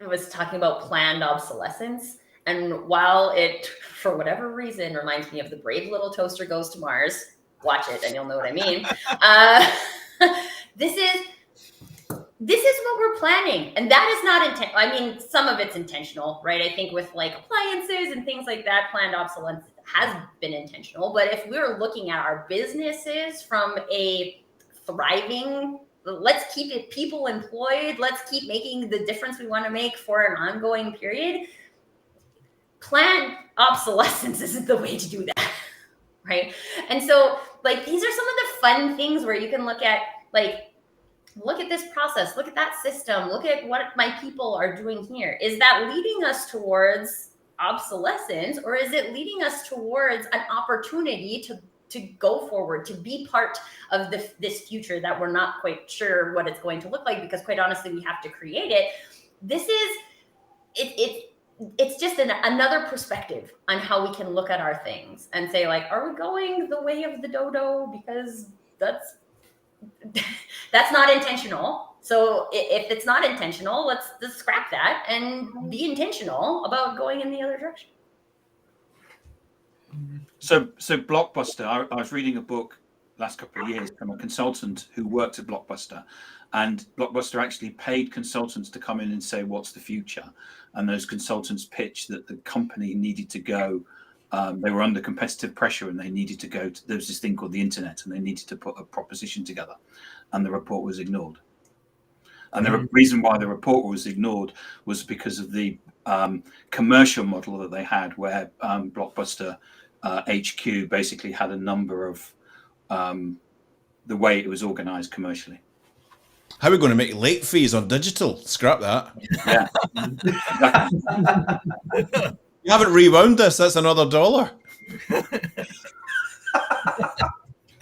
was talking about planned obsolescence. And while it, for whatever reason, reminds me of The Brave Little Toaster Goes to Mars, watch it and you'll know what I mean. This is what we're planning. And that is not intentional. I mean, some of it's intentional, right? I think with like appliances and things like that, planned obsolescence has been intentional. But if we're looking at our businesses from a thriving, let's keep it people employed, let's keep making the difference we want to make for an ongoing period, planned obsolescence isn't the way to do that, right? And so, like, these are some of the fun things where you can look at, like, look at this process, look at that system, look at what my people are doing here. Is that leading us towards obsolescence, or is it leading us towards an opportunity to go forward, to be part of this future that we're not quite sure what it's going to look like, because quite honestly, we have to create it. This is, it's just another perspective on how we can look at our things and say, like, are we going the way of the dodo? Because that's not intentional. So if it's not intentional, let's just scrap that and be intentional about going in the other direction. So Blockbuster, I was reading a book last couple of years from a consultant who worked at Blockbuster, and Blockbuster actually paid consultants to come in and say, what's the future? And those consultants pitched that the company needed to go, they were under competitive pressure and they needed to go to, there was this thing called the internet, and they needed to put a proposition together, and the report was ignored. And the reason why the report was ignored was because of the commercial model that they had, where Blockbuster HQ basically had a number of the way it was organized commercially. How are we going to make late fees on digital? Scrap that. Yeah. Exactly. You haven't rewound this. That's another $1.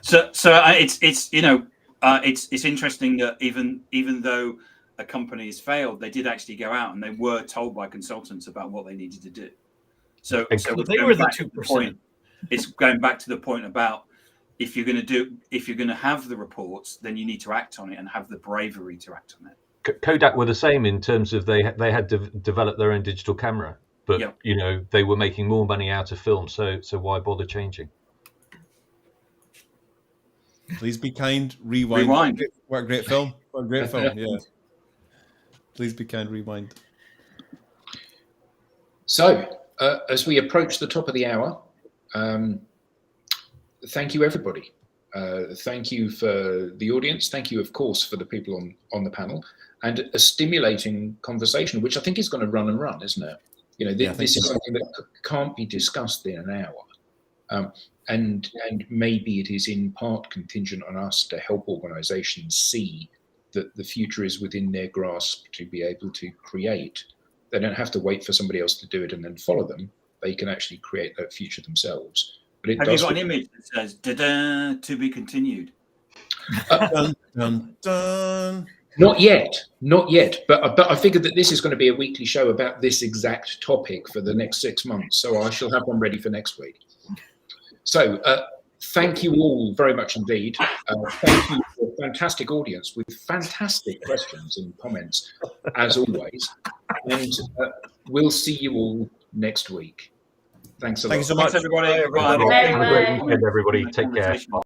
So it's you know, it's interesting that even though a company has failed, they did actually go out and they were told by consultants about what they needed to do. So they were the 2%. It's going back to the point about if you're going to have the reports, then you need to act on it and have the bravery to act on it. Kodak were the same in terms of they had developed their own digital camera, but you know, they were making more money out of film, so why bother changing? Please be kind. Rewind. What a great film. What a great film. Yeah. Please be kind. Rewind. So, as we approach the top of the hour, thank you, everybody. Thank you for the audience. Thank you, of course, for the people on the panel, and a stimulating conversation, which I think is going to run and run, isn't it? You know, this is something that can't be discussed in an hour. And maybe it is in part contingent on us to help organizations see that the future is within their grasp to be able to create. They don't have to wait for somebody else to do it and then follow them. They can actually create that future themselves. But have you got an image that says "da-da, to be continued"? Dun, dun, dun. Not yet. But I figured that this is going to be a weekly show about this exact topic for the next 6 months. So I shall have one ready for next week. So thank you all very much indeed. Thank you for fantastic audience with fantastic questions and comments, as always. And we'll see you all next week. Thanks a lot. Thank you so much. Thanks, everybody. Bye, everybody. Have a great weekend, everybody. Take care.